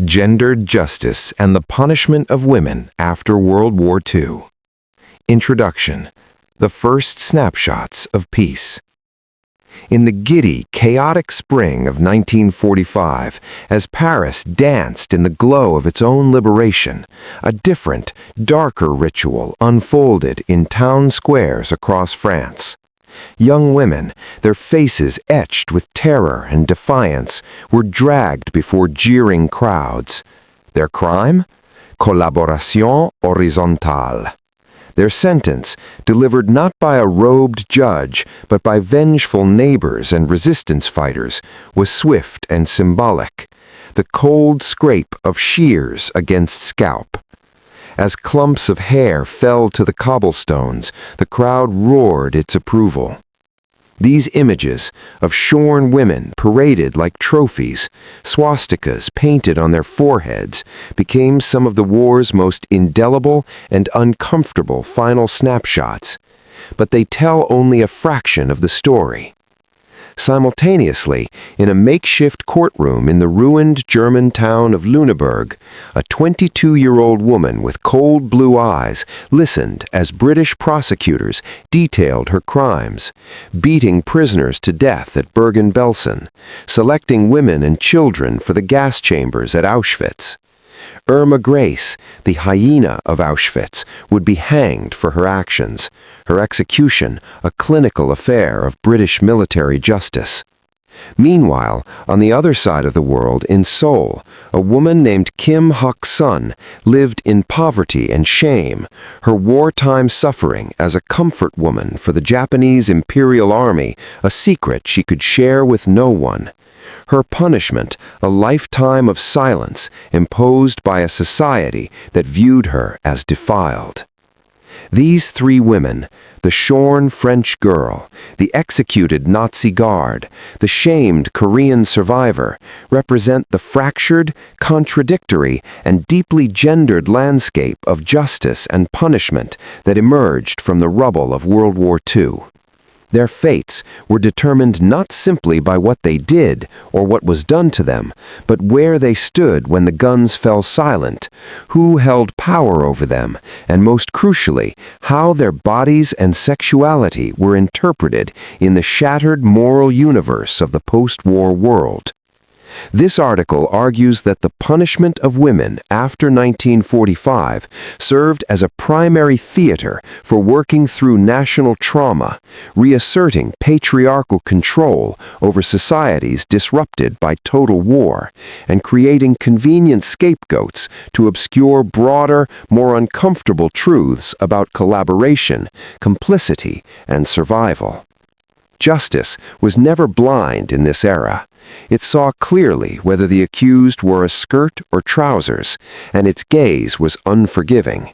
Gendered Justice and the Punishment of Women After World War II. Introduction. The First Snapshots of Peace. In the giddy, chaotic spring of 1945, as Paris danced in the glow of its own liberation, a different, darker ritual unfolded in town squares across France. Young women, their faces etched with terror and defiance, were dragged before jeering crowds. Their crime? Collaboration horizontale. Their sentence, delivered not by a robed judge, but by vengeful neighbors and resistance fighters, was swift and symbolic. The cold scrape of shears against scalp. As clumps of hair fell to the cobblestones, the crowd roared its approval. These images of shorn women paraded like trophies, swastikas painted on their foreheads, became some of the war's most indelible and uncomfortable final snapshots. But they tell only a fraction of the story. Simultaneously, in a makeshift courtroom in the ruined German town of Nuremberg, a 22-year-old woman with cold blue eyes listened as British prosecutors detailed her crimes, beating prisoners to death at Bergen-Belsen, selecting women and children for the gas chambers at Auschwitz. Irma Grese, the Hyena of Auschwitz, would be hanged for her actions, her execution a clinical affair of British military justice. Meanwhile, on the other side of the world, in Seoul, a woman named Kim Hak-sun lived in poverty and shame, her wartime suffering as a comfort woman for the Japanese Imperial Army, a secret she could share with no one. Her punishment, a lifetime of silence imposed by a society that viewed her as defiled. These three women, the shorn French girl, the executed Nazi guard, the shamed Korean survivor, represent the fractured, contradictory, and deeply gendered landscape of justice and punishment that emerged from the rubble of World War II. Their fates were determined not simply by what they did or what was done to them, but where they stood when the guns fell silent, who held power over them, and most crucially, how their bodies and sexuality were interpreted in the shattered moral universe of the post-war world. This article argues that the punishment of women after 1945 served as a primary theater for working through national trauma, reasserting patriarchal control over societies disrupted by total war, and creating convenient scapegoats to obscure broader, more uncomfortable truths about collaboration, complicity, and survival. Justice was never blind in this era. It saw clearly whether the accused wore a skirt or trousers, and its gaze was unforgiving.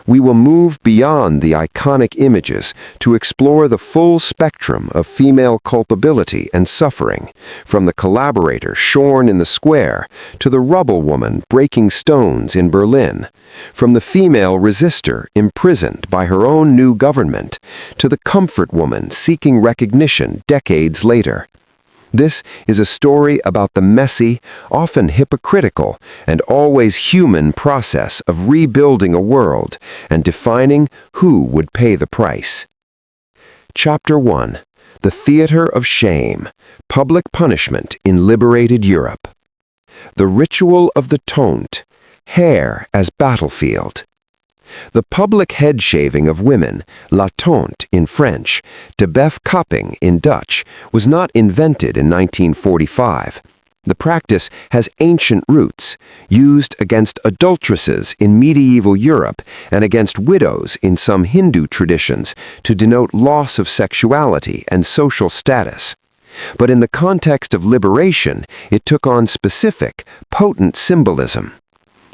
We will move beyond the iconic images to explore the full spectrum of female culpability and suffering, from the collaborator shorn in the square to the rubble woman breaking stones in Berlin, from the female resistor imprisoned by her own new government to the comfort woman seeking recognition decades later. This is a story about the messy, often hypocritical, and always human process of rebuilding a world and defining who would pay the price. Chapter 1. The Theater of Shame. Public Punishment in Liberated Europe. The Ritual of the Tonte. Hair as Battlefield. The public head shaving of women, la tonte in French, de bœuf kapping in Dutch, was not invented in 1945. The practice has ancient roots, used against adulteresses in medieval Europe and against widows in some Hindu traditions to denote loss of sexuality and social status. But in the context of liberation, it took on specific, potent symbolism.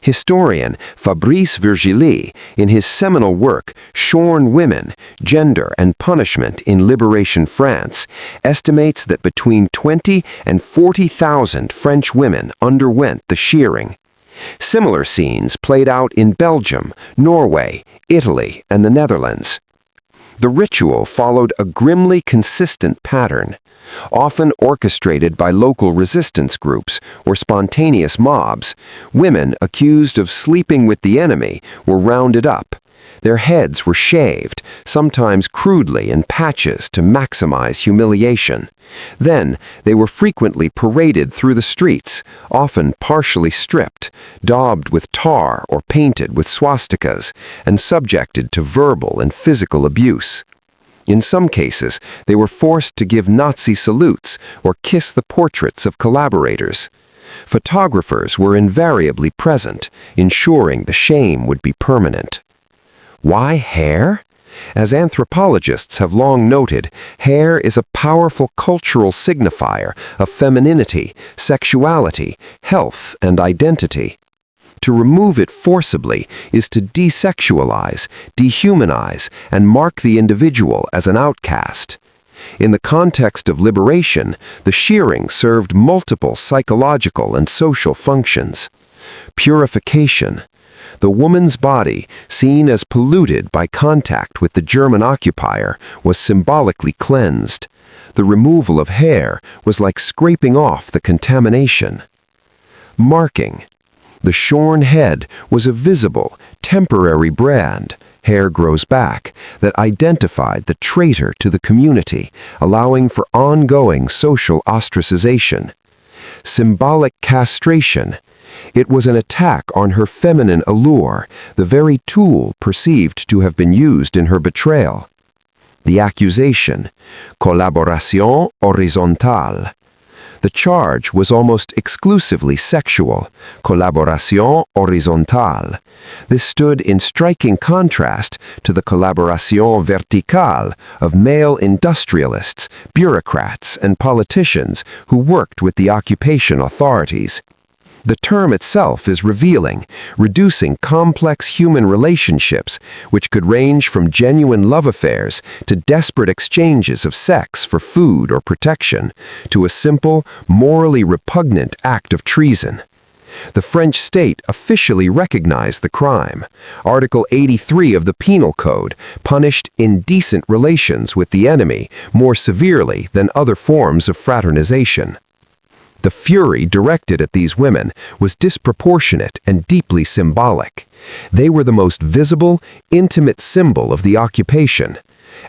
Historian Fabrice Virgili, in his seminal work Shorn Women, Gender and Punishment in Liberation France, estimates that between 20 and 40,000 French women underwent the shearing. Similar scenes played out in Belgium, Norway, Italy, and the Netherlands. The ritual followed a grimly consistent pattern, often orchestrated by local resistance groups or spontaneous mobs. Women accused of sleeping with the enemy were rounded up. Their heads were shaved, sometimes crudely in patches to maximize humiliation. Then, they were frequently paraded through the streets, often partially stripped, daubed with tar or painted with swastikas, and subjected to verbal and physical abuse. In some cases, they were forced to give Nazi salutes or kiss the portraits of collaborators. Photographers were invariably present, ensuring the shame would be permanent. Why hair? As anthropologists have long noted, hair is a powerful cultural signifier of femininity, sexuality, health, and identity. To remove it forcibly is to desexualize, dehumanize, and mark the individual as an outcast. In the context of liberation, the shearing served multiple psychological and social functions. Purification. The woman's body, seen as polluted by contact with the German occupier, was symbolically cleansed. The removal of hair was like scraping off the contamination. Marking. The shorn head was a visible, temporary brand, hair grows back, that identified the traitor to the community, allowing for ongoing social ostracization. Symbolic castration. It was an attack on her feminine allure, the very tool perceived to have been used in her betrayal. The accusation, collaboration horizontale. The charge was almost exclusively sexual, collaboration horizontale. This stood in striking contrast to the collaboration verticale of male industrialists, bureaucrats, and politicians who worked with the occupation authorities. The term itself is revealing, reducing complex human relationships, which could range from genuine love affairs to desperate exchanges of sex for food or protection, to a simple, morally repugnant act of treason. The French state officially recognized the crime. Article 83 of the Penal Code punished indecent relations with the enemy more severely than other forms of fraternization. The fury directed at these women was disproportionate and deeply symbolic. They were the most visible, intimate symbol of the occupation.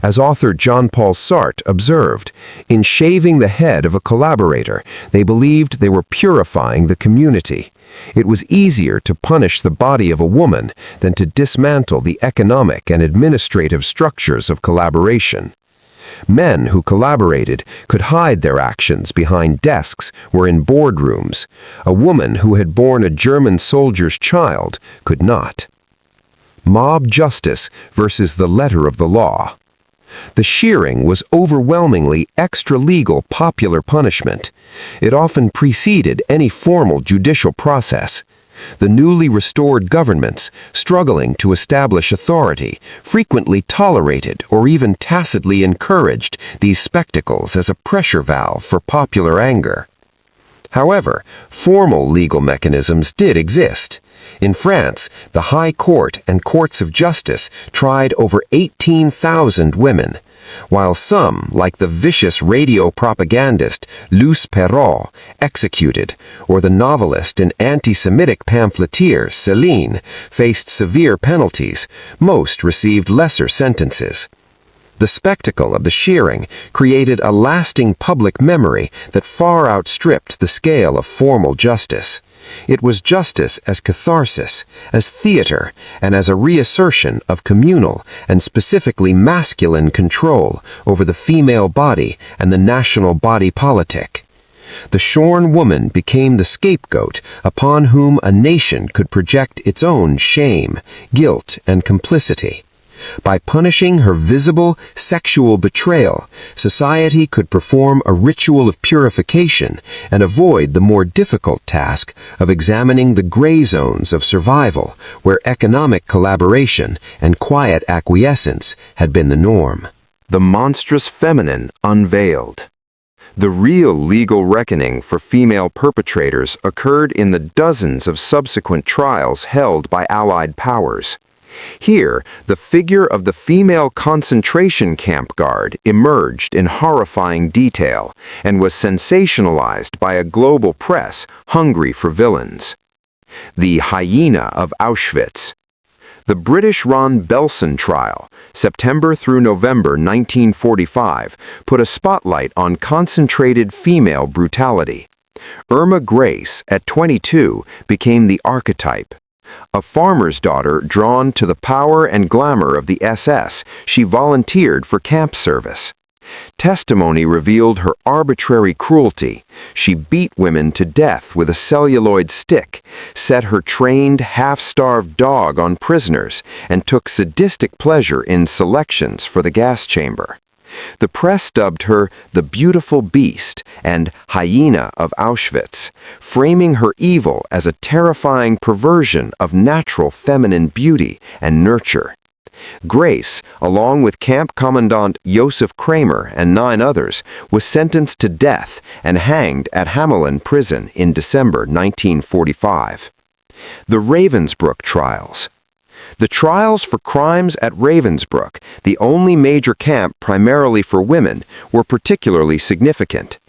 As author Jean-Paul Sartre observed, in shaving the head of a collaborator, they believed they were purifying the community. It was easier to punish the body of a woman than to dismantle the economic and administrative structures of collaboration. Men who collaborated could hide their actions behind desks or in boardrooms. A woman who had borne a German soldier's child could not. Mob justice versus the letter of the law. The shearing was overwhelmingly extra-legal popular punishment. It often preceded any formal judicial process. The newly restored governments, struggling to establish authority, frequently tolerated or even tacitly encouraged these spectacles as a pressure valve for popular anger. However, formal legal mechanisms did exist. In France, the High Court and courts of justice tried over 18,000 women, while some, like the vicious radio propagandist Luce Perrault, executed, or the novelist and anti-Semitic pamphleteer Céline, faced severe penalties. Most received lesser sentences. The spectacle of the shearing created a lasting public memory that far outstripped the scale of formal justice. It was justice as catharsis, as theater, and as a reassertion of communal and specifically masculine control over the female body and the national body politic. The shorn woman became the scapegoat upon whom a nation could project its own shame, guilt, and complicity. By punishing her visible sexual betrayal, society could perform a ritual of purification and avoid the more difficult task of examining the gray zones of survival, where economic collaboration and quiet acquiescence had been the norm. The monstrous feminine unveiled. The real legal reckoning for female perpetrators occurred in the dozens of subsequent trials held by Allied powers. Here, the figure of the female concentration camp guard emerged in horrifying detail and was sensationalized by a global press hungry for villains. The Hyena of Auschwitz. The British Ron Belson trial, September through November 1945, put a spotlight on concentrated female brutality. Irma Grese, at 22, became the archetype. A farmer's daughter drawn to the power and glamour of the SS, she volunteered for camp service. Testimony revealed her arbitrary cruelty. She beat women to death with a celluloid stick, set her trained, half-starved dog on prisoners, and took sadistic pleasure in selections for the gas chamber. The press dubbed her the beautiful beast and hyena of Auschwitz, framing her evil as a terrifying perversion of natural feminine beauty and nurture. Grese, along with Camp Commandant Josef Kramer and 9 others, was sentenced to death and hanged at Hamelin prison in December 1945. The Ravensbrück Trials. The trials for crimes at Ravensbrück, the only major camp primarily for women, were particularly significant.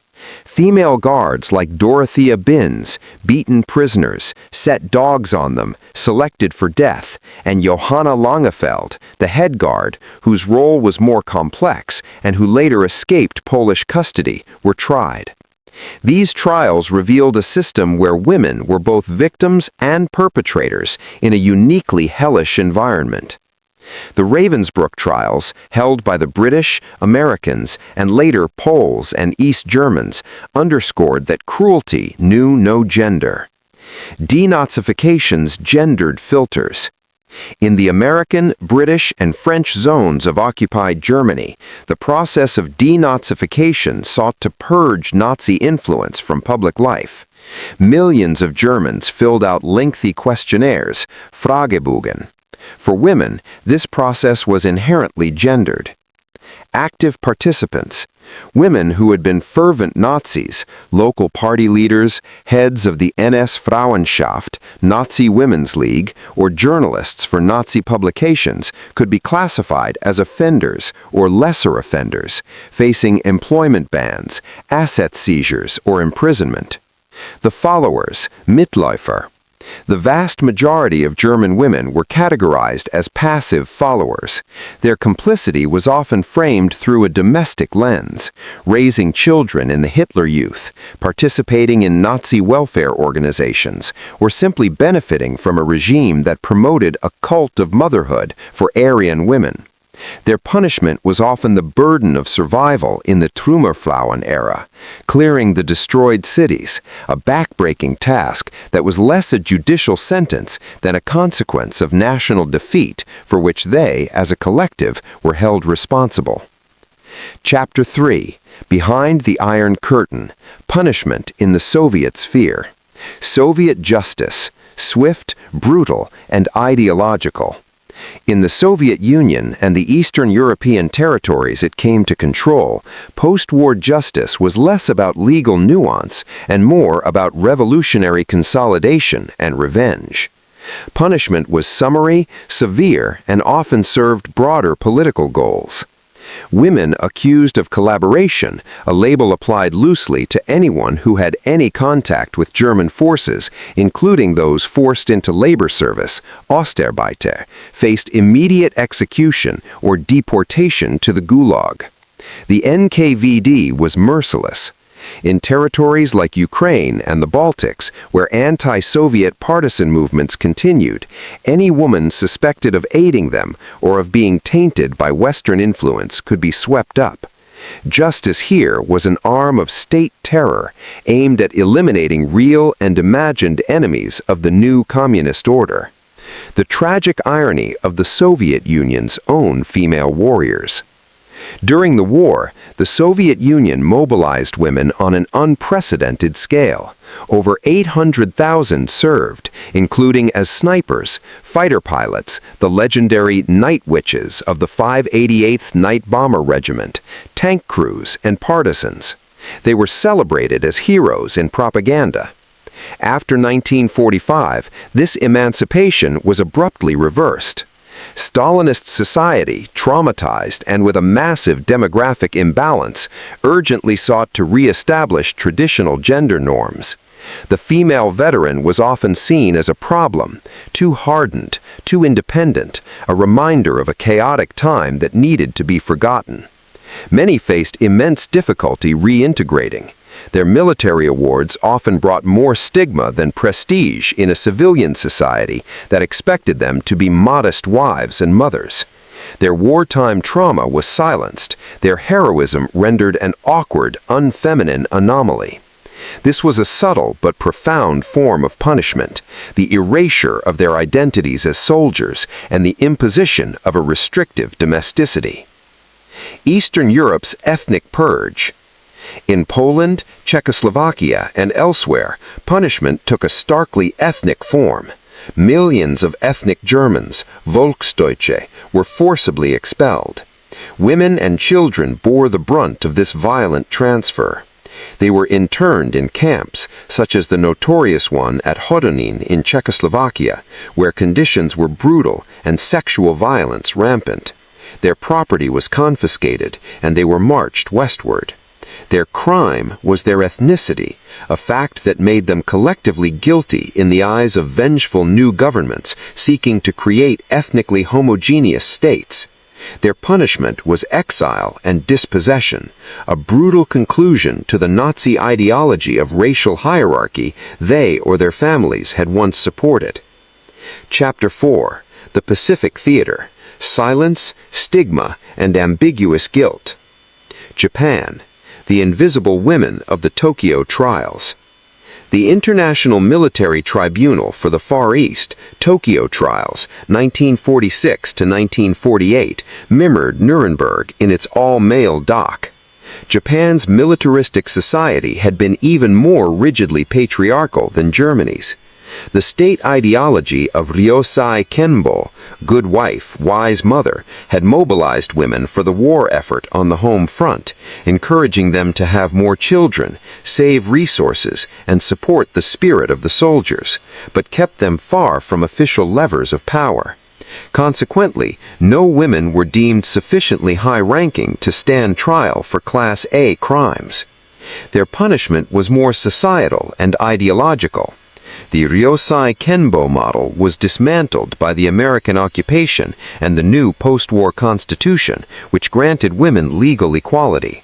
Female guards like Dorothea Binz, beaten prisoners, set dogs on them, selected for death, and Johanna Langefeld, the head guard, whose role was more complex and who later escaped Polish custody, were tried. These trials revealed a system where women were both victims and perpetrators in a uniquely hellish environment. The Ravensbrück trials, held by the British, Americans, and later Poles and East Germans, underscored that cruelty knew no gender. Denazification's gendered filters. In the American, British, and French zones of occupied Germany, the process of denazification sought to purge Nazi influence from public life. Millions of Germans filled out lengthy questionnaires, Fragebögen. For women, this process was inherently gendered. Active participants. Women who had been fervent Nazis, local party leaders, heads of the NS Frauenschaft, Nazi Women's League, or journalists for Nazi publications could be classified as offenders or lesser offenders, facing employment bans, asset seizures, or imprisonment. The followers, Mitläufer. The vast majority of German women were categorized as passive followers. Their complicity was often framed through a domestic lens, raising children in the Hitler Youth, participating in Nazi welfare organizations, or simply benefiting from a regime that promoted a cult of motherhood for Aryan women. Their punishment was often the burden of survival in the Trümmerfrauen era, clearing the destroyed cities, a backbreaking task that was less a judicial sentence than a consequence of national defeat for which they, as a collective, were held responsible. Chapter 3. Behind the Iron Curtain. Punishment in the Soviet Sphere. Soviet justice. Swift, brutal, and ideological. In the Soviet Union and the Eastern European territories it came to control, post-war justice was less about legal nuance and more about revolutionary consolidation and revenge. Punishment was summary, severe, and often served broader political goals. Women accused of collaboration, a label applied loosely to anyone who had any contact with German forces, including those forced into labor service, Ostarbeiter, faced immediate execution or deportation to the Gulag. The NKVD was merciless. In territories like Ukraine and the Baltics, where anti-Soviet partisan movements continued, any woman suspected of aiding them or of being tainted by Western influence could be swept up. Justice here was an arm of state terror aimed at eliminating real and imagined enemies of the new communist order. The tragic irony of the Soviet Union's own female warriors. During the war, the Soviet Union mobilized women on an unprecedented scale. Over 800,000 served, including as snipers, fighter pilots, the legendary Night Witches of the 588th Night Bomber Regiment, tank crews, and partisans. They were celebrated as heroes in propaganda. After 1945, this emancipation was abruptly reversed. Stalinist society, traumatized and with a massive demographic imbalance, urgently sought to re-establish traditional gender norms. The female veteran was often seen as a problem, too hardened, too independent, a reminder of a chaotic time that needed to be forgotten. Many faced immense difficulty reintegrating. Their military awards often brought more stigma than prestige in a civilian society that expected them to be modest wives and mothers. Their wartime trauma was silenced, their heroism rendered an awkward, unfeminine anomaly. This was a subtle but profound form of punishment, the erasure of their identities as soldiers and the imposition of a restrictive domesticity. Eastern Europe's ethnic purge. In Poland, Czechoslovakia, and elsewhere, punishment took a starkly ethnic form. Millions of ethnic Germans, Volksdeutsche, were forcibly expelled. Women and children bore the brunt of this violent transfer. They were interned in camps, such as the notorious one at Hodonín in Czechoslovakia, where conditions were brutal and sexual violence rampant. Their property was confiscated, and they were marched westward. Their crime was their ethnicity, a fact that made them collectively guilty in the eyes of vengeful new governments seeking to create ethnically homogeneous states. Their punishment was exile and dispossession, a brutal conclusion to the Nazi ideology of racial hierarchy they or their families had once supported. Chapter 4. The Pacific Theater. Silence, Stigma, and Ambiguous Guilt. Japan. The Invisible Women of the Tokyo Trials. The International Military Tribunal for the Far East, Tokyo Trials, 1946 to 1948, mirrored Nuremberg in its all-male dock. Japan's militaristic society had been even more rigidly patriarchal than Germany's. The state ideology of Ryosai Kenbo, good wife, wise mother, had mobilized women for the war effort on the home front, encouraging them to have more children, save resources, and support the spirit of the soldiers, but kept them far from official levers of power. Consequently, no women were deemed sufficiently high-ranking to stand trial for Class A crimes. Their punishment was more societal and ideological. The Ryosai Kenbo model was dismantled by the American occupation and the new post-war Constitution, which granted women legal equality.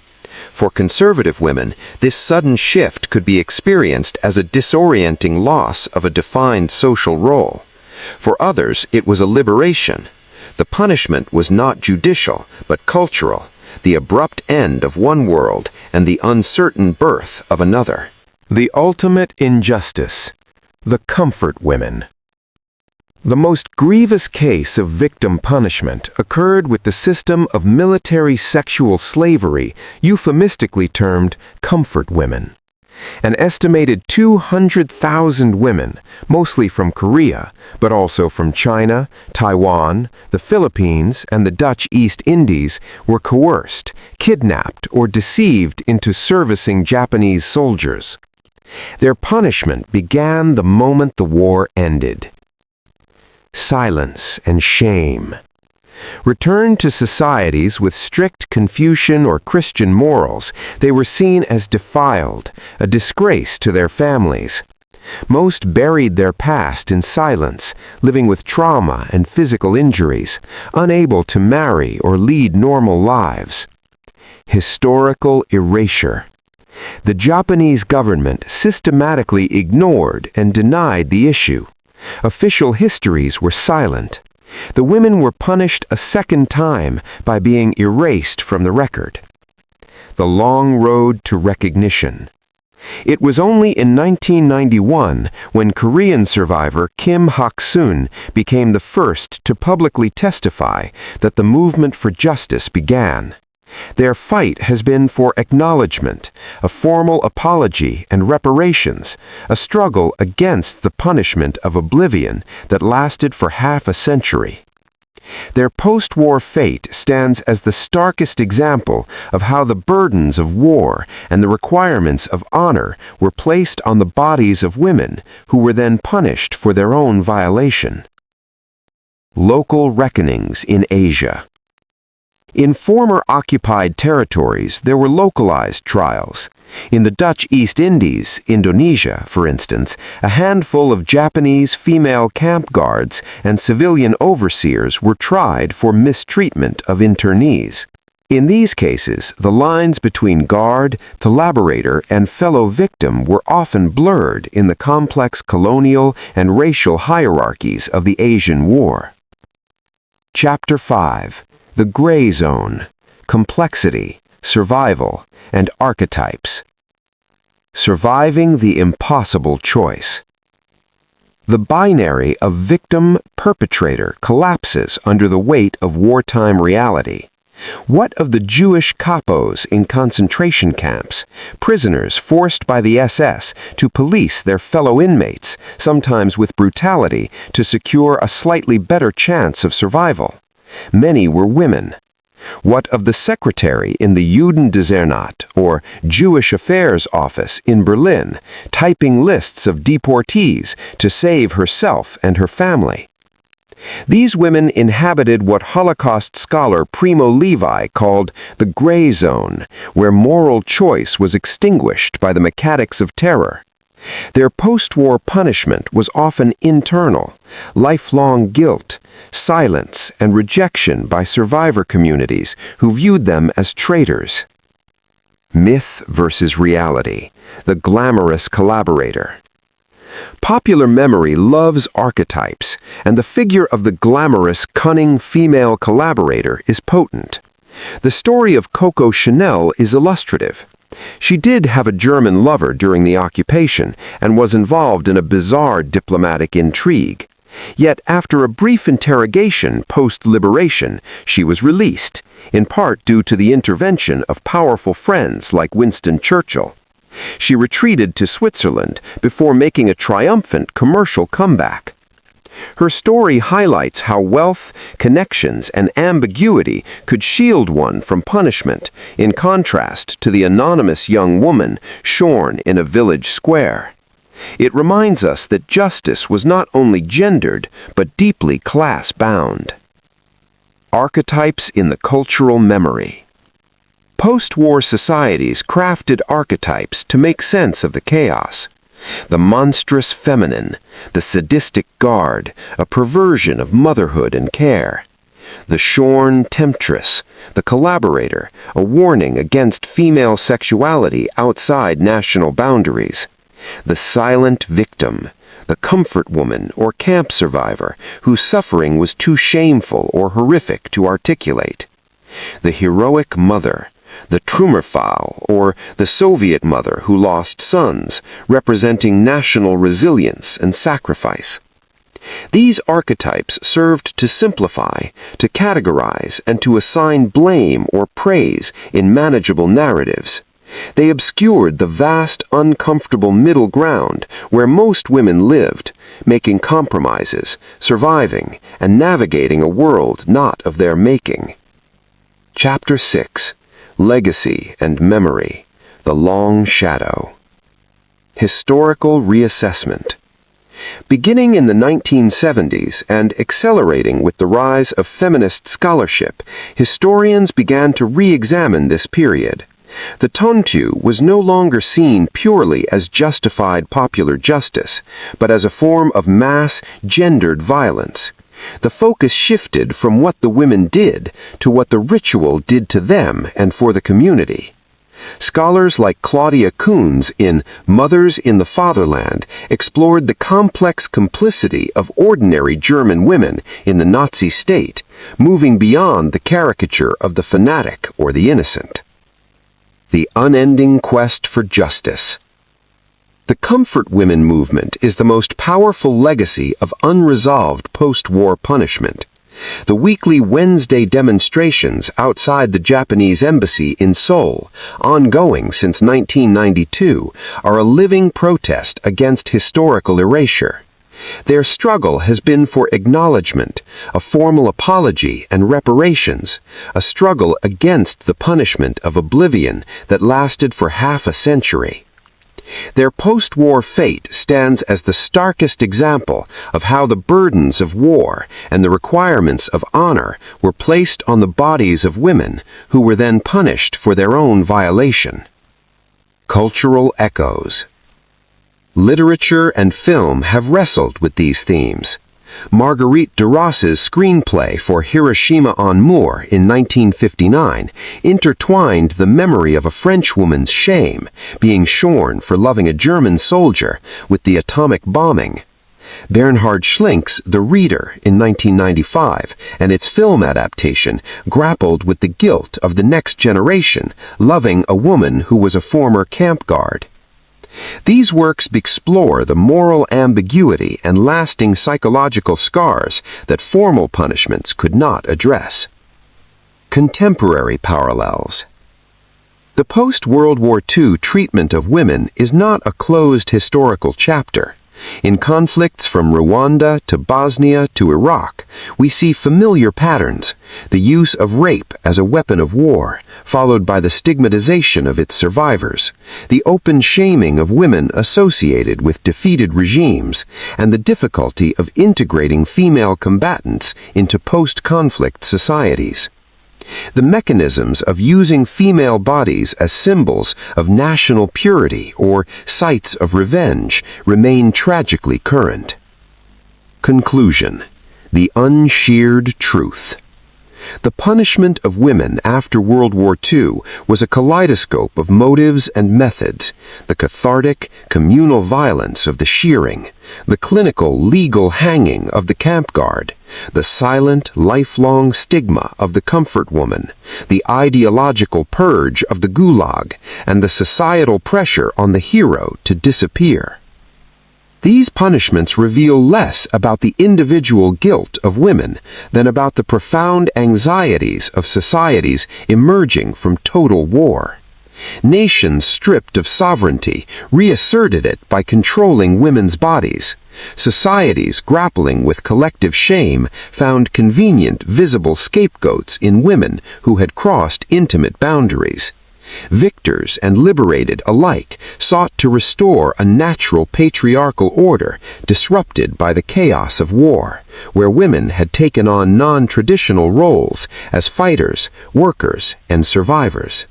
For conservative women, this sudden shift could be experienced as a disorienting loss of a defined social role. For others, it was a liberation. The punishment was not judicial, but cultural, the abrupt end of one world and the uncertain birth of another. The ultimate injustice. The comfort women. The most grievous case of victim punishment occurred with the system of military sexual slavery, euphemistically termed comfort women. An estimated 200,000 women, mostly from Korea, but also from China, Taiwan, the Philippines, and the Dutch East Indies, were coerced, kidnapped, or deceived into servicing Japanese soldiers. Their punishment began the moment the war ended. Silence and shame. Returned to societies with strict Confucian or Christian morals, they were seen as defiled, a disgrace to their families. Most buried their past in silence, living with trauma and physical injuries, unable to marry or lead normal lives. Historical erasure. The Japanese government systematically ignored and denied the issue. Official histories were silent. The women were punished a second time by being erased from the record. The long road to recognition. It was only in 1991 when Korean survivor Kim Hak-sun became the first to publicly testify that the movement for justice began. Their fight has been for acknowledgement, a formal apology and reparations, a struggle against the punishment of oblivion that lasted for half a century. Their post-war fate stands as the starkest example of how the burdens of war and the requirements of honor were placed on the bodies of women who were then punished for their own violation. Local reckonings in Asia. In former occupied territories, there were localized trials. In the Dutch East Indies, Indonesia, for instance, a handful of Japanese female camp guards and civilian overseers were tried for mistreatment of internees. In these cases, the lines between guard, the liberator, and fellow victim were often blurred in the complex colonial and racial hierarchies of the Asian War. Chapter 5. The Gray Zone, Complexity, Survival, and Archetypes. Surviving the Impossible Choice. The binary of victim-perpetrator collapses under the weight of wartime reality. What of the Jewish capos in concentration camps, prisoners forced by the SS to police their fellow inmates, sometimes with brutality, to secure a slightly better chance of survival? Many were women. What of the secretary in the Judendezernat, or Jewish Affairs Office in Berlin, typing lists of deportees to save herself and her family? These women inhabited what Holocaust scholar Primo Levi called the gray zone, where moral choice was extinguished by the mechanics of terror. Their post-war punishment was often internal, lifelong guilt, silence, and rejection by survivor communities who viewed them as traitors. Myth versus reality, the glamorous collaborator. Popular memory loves archetypes, and the figure of the glamorous, cunning female collaborator is potent. The story of Coco Chanel is illustrative. She did have a German lover during the occupation and was involved in a bizarre diplomatic intrigue. Yet after a brief interrogation post-liberation, she was released, in part due to the intervention of powerful friends like Winston Churchill. She retreated to Switzerland before making a triumphant commercial comeback. Her story highlights how wealth, connections, and ambiguity could shield one from punishment, in contrast to the anonymous young woman shorn in a village square. It reminds us that justice was not only gendered, but deeply class-bound. Archetypes in the cultural memory. Post-war societies crafted archetypes to make sense of the chaos. The monstrous feminine, the sadistic guard, a perversion of motherhood and care. The shorn temptress, the collaborator, a warning against female sexuality outside national boundaries. The silent victim, the comfort woman or camp survivor whose suffering was too shameful or horrific to articulate. The heroic mother, the Trümmerfrau, or the Soviet mother who lost sons, representing national resilience and sacrifice. These archetypes served to simplify, to categorize, and to assign blame or praise in manageable narratives. They obscured the vast, uncomfortable middle ground where most women lived, making compromises, surviving, and navigating a world not of their making. Chapter 6. Legacy and Memory, the Long Shadow. Historical Reassessment. Beginning in the 1970s and accelerating with the rise of feminist scholarship, historians began to re-examine this period. The Tonte was no longer seen purely as justified popular justice, but as a form of mass, gendered violence. The focus shifted from what the women did to what the ritual did to them and for the community. Scholars like Claudia Kuhns in Mothers in the Fatherland explored the complex complicity of ordinary German women in the Nazi state, moving beyond the caricature of the fanatic or the innocent. The unending quest for justice. The comfort women movement is the most powerful legacy of unresolved post-war punishment. The weekly Wednesday demonstrations outside the Japanese embassy in Seoul, ongoing since 1992, are a living protest against historical erasure. Their struggle has been for acknowledgement, a formal apology and reparations, a struggle against the punishment of oblivion that lasted for half a century. Their post-war fate stands as the starkest example of how the burdens of war and the requirements of honor were placed on the bodies of women who were then punished for their own violation. Cultural echoes. Literature and film have wrestled with these themes. Marguerite Duras' screenplay for Hiroshima on Moor in 1959 intertwined the memory of a Frenchwoman's shame, being shorn for loving a German soldier, with the atomic bombing. Bernhard Schlink's The Reader in 1995 and its film adaptation grappled with the guilt of the next generation loving a woman who was a former camp guard. These works explore the moral ambiguity and lasting psychological scars that formal punishments could not address. Contemporary parallels. The post-World War II treatment of women is not a closed historical chapter. In conflicts from Rwanda to Bosnia to Iraq, we see familiar patterns: the use of rape as a weapon of war, followed by the stigmatization of its survivors, the open shaming of women associated with defeated regimes, and the difficulty of integrating female combatants into post-conflict societies. The mechanisms of using female bodies as symbols of national purity or sites of revenge remain tragically current. Conclusion: the unsheared truth. The punishment of women after World War II was a kaleidoscope of motives and methods: the cathartic, communal violence of the shearing, the clinical, legal hanging of the camp guard, the silent, lifelong stigma of the comfort woman, the ideological purge of the gulag, and the societal pressure on the hero to disappear. These punishments reveal less about the individual guilt of women than about the profound anxieties of societies emerging from total war. Nations stripped of sovereignty reasserted it by controlling women's bodies. Societies grappling with collective shame found convenient, visible scapegoats in women who had crossed intimate boundaries. Victors and liberated alike sought to restore a natural patriarchal order disrupted by the chaos of war, where women had taken on non-traditional roles as fighters, workers, and survivors.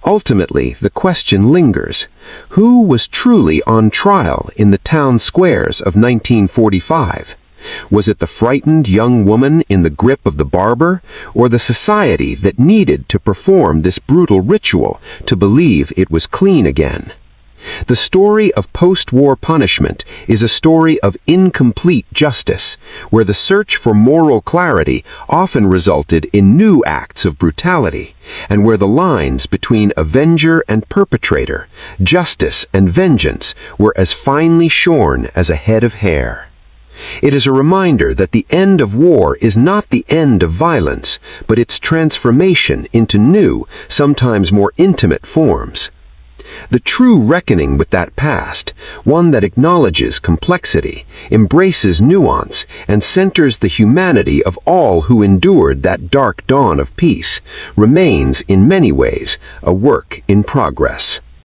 Ultimately, the question lingers: who was truly on trial in the town squares of 1945? Was it the frightened young woman in the grip of the barber, or the society that needed to perform this brutal ritual to believe it was clean again? The story of post-war punishment is a story of incomplete justice, where the search for moral clarity often resulted in new acts of brutality, and where the lines between avenger and perpetrator, justice and vengeance, were as finely shorn as a head of hair. It is a reminder that the end of war is not the end of violence, but its transformation into new, sometimes more intimate forms. The true reckoning with that past, one that acknowledges complexity, embraces nuance, and centers the humanity of all who endured that dark dawn of peace, remains in many ways a work in progress.